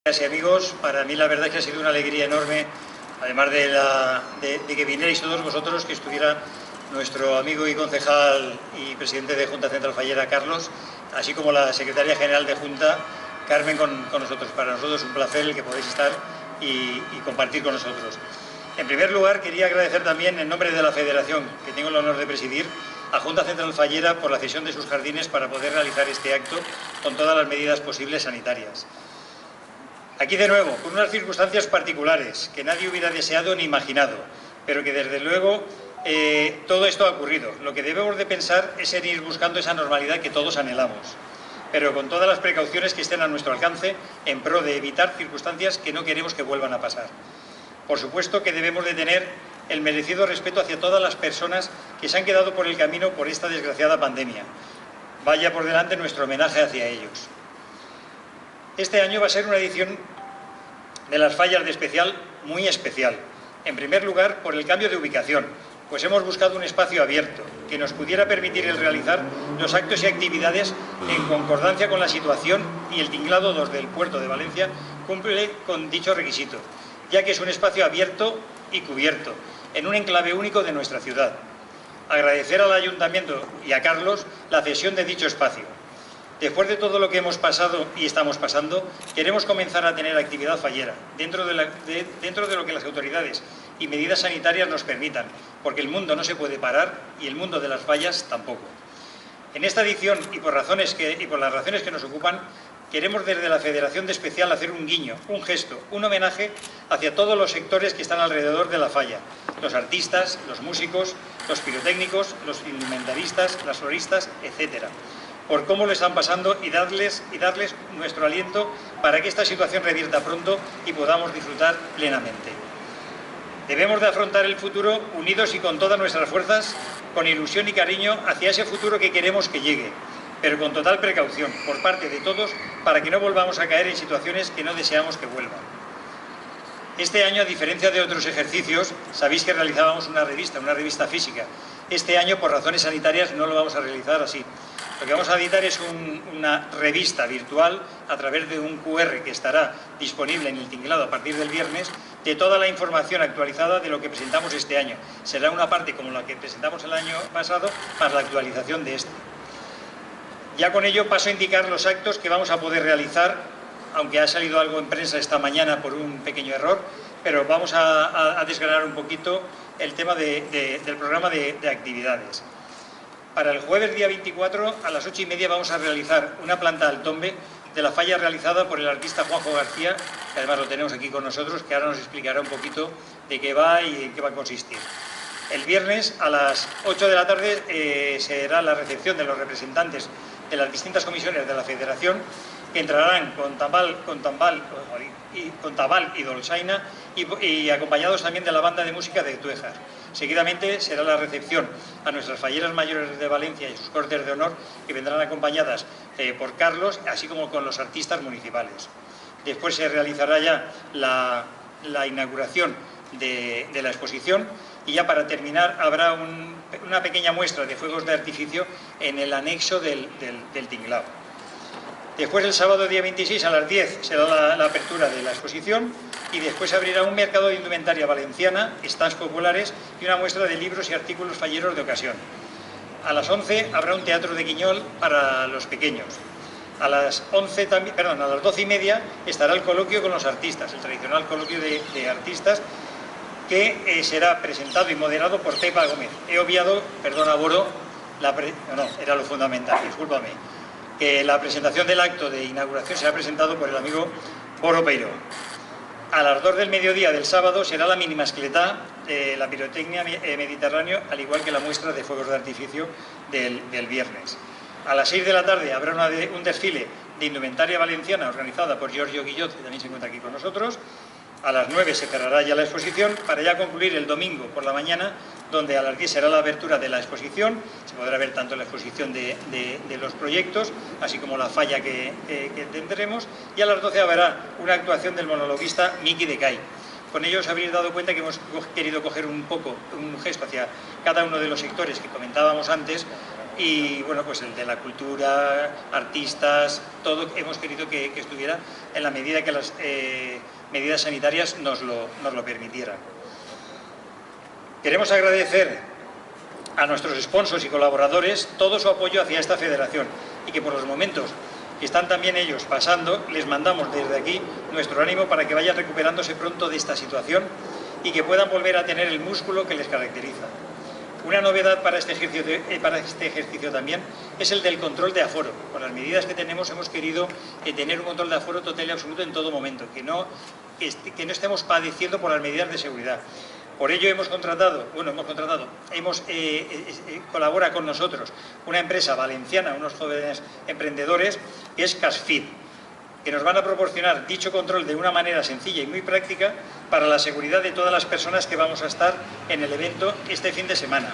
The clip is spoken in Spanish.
Y amigos, para mí la verdad es que ha sido una alegría enorme, además de que vinierais todos vosotros, que estuviera nuestro amigo y concejal y presidente de Junta Central Fallera, Carlos, así como la secretaria general de Junta, Carmen, con nosotros. Para nosotros es un placer el que podáis estar y compartir con nosotros. En primer lugar, quería agradecer también, en nombre de la Federación, que tengo el honor de presidir, a Junta Central Fallera por la cesión de sus jardines para poder realizar este acto con todas las medidas posibles sanitarias. Aquí de nuevo, con unas circunstancias particulares que nadie hubiera deseado ni imaginado, pero que desde luego todo esto ha ocurrido. Lo que debemos de pensar es en ir buscando esa normalidad que todos anhelamos, pero con todas las precauciones que estén a nuestro alcance en pro de evitar circunstancias que no queremos que vuelvan a pasar. Por supuesto que debemos de tener el merecido respeto hacia todas las personas que se han quedado por el camino por esta desgraciada pandemia. Vaya por delante nuestro homenaje hacia ellos. Este año va a ser una edición de las fallas de especial muy especial. En primer lugar, por el cambio de ubicación, pues hemos buscado un espacio abierto que nos pudiera permitir el realizar los actos y actividades en concordancia con la situación, y el tinglado 2 del puerto de Valencia cumple con dicho requisito, ya que es un espacio abierto y cubierto, en un enclave único de nuestra ciudad. Agradecer al Ayuntamiento y a Carlos la cesión de dicho espacio. Después de todo lo que hemos pasado y estamos pasando, queremos comenzar a tener actividad fallera, dentro de lo que las autoridades y medidas sanitarias nos permitan, porque el mundo no se puede parar y el mundo de las fallas tampoco. En esta edición, y por las razones que nos ocupan, queremos desde la Federación de Especial hacer un guiño, un gesto, un homenaje hacia todos los sectores que están alrededor de la falla: los artistas, los músicos, los pirotécnicos, los indumentaristas, las floristas, etcétera, por cómo lo están pasando, y darles nuestro aliento para que esta situación revierta pronto y podamos disfrutar plenamente. Debemos de afrontar el futuro unidos y con todas nuestras fuerzas, con ilusión y cariño hacia ese futuro que queremos que llegue, pero con total precaución por parte de todos para que no volvamos a caer en situaciones que no deseamos que vuelvan. Este año, a diferencia de otros ejercicios, sabéis que realizábamos una revista física. Este año, por razones sanitarias, no lo vamos a realizar así. Lo que vamos a editar es una revista virtual a través de un QR que estará disponible en el tinglado a partir del viernes, de toda la información actualizada de lo que presentamos este año. Será una parte como la que presentamos el año pasado, más la actualización de este. Ya con ello paso a indicar los actos que vamos a poder realizar, aunque ha salido algo en prensa esta mañana por un pequeño error, pero vamos a desgranar un poquito el tema del programa de actividades. Para el jueves día 24 a las 8:30 vamos a realizar una planta al tombe de la falla realizada por el artista Juanjo García, que además lo tenemos aquí con nosotros, que ahora nos explicará un poquito de qué va y en qué va a consistir. El viernes a las 8 de la tarde será la recepción de los representantes de las distintas comisiones de la Federación, que entrarán con tabal y dolçaina, y acompañados también de la banda de música de Tuejar. Seguidamente será la recepción a nuestras falleras mayores de Valencia y sus cortes de honor, que vendrán acompañadas por Carlos, así como con los artistas municipales. Después se realizará ya la inauguración de la exposición, y ya para terminar habrá una pequeña muestra de fuegos de artificio en el anexo del tinglado. Después, el sábado día 26 a las 10 será la apertura de la exposición, y después se abrirá un mercado de indumentaria valenciana, stands populares y una muestra de libros y artículos falleros de ocasión. A las 11 habrá un teatro de guiñol para los pequeños. A las 12:30 estará el coloquio con los artistas, el tradicional coloquio de artistas, que será presentado y moderado por Pepa Gómez. He obviado, perdona Boro, era lo fundamental, discúlpame, que la presentación del acto de inauguración será presentado por el amigo Boro Peiro. A las 2 del mediodía del sábado será la mini mascletá de la pirotecnia mediterráneo, al igual que la muestra de fuegos de artificio del viernes. A las 6 de la tarde habrá un desfile de indumentaria valenciana organizada por Giorgio Guillot, que también se encuentra aquí con nosotros. A las 9 se cerrará ya la exposición, para ya concluir el domingo por la mañana, donde a las 10 será la abertura de la exposición. Se podrá ver tanto la exposición de los proyectos, así como la falla que tendremos, y a las 12 habrá una actuación del monologuista Miki de Cai. Con ello os habréis dado cuenta que hemos querido coger un gesto hacia cada uno de los sectores que comentábamos antes, y bueno, pues el de la cultura, artistas, todo hemos querido que estuviera en la medida que las medidas sanitarias nos lo permitieran. Queremos agradecer a nuestros sponsors y colaboradores todo su apoyo hacia esta federación y que por los momentos que están también ellos pasando, les mandamos desde aquí nuestro ánimo para que vayan recuperándose pronto de esta situación y que puedan volver a tener el músculo que les caracteriza. Una novedad para este ejercicio también es el del control de aforo. Con las medidas que tenemos hemos querido tener un control de aforo total y absoluto en todo momento, que no estemos padeciendo por las medidas de seguridad. Por ello colabora con nosotros una empresa valenciana, unos jóvenes emprendedores, que es Casfit, que nos van a proporcionar dicho control de una manera sencilla y muy práctica para la seguridad de todas las personas que vamos a estar en el evento este fin de semana.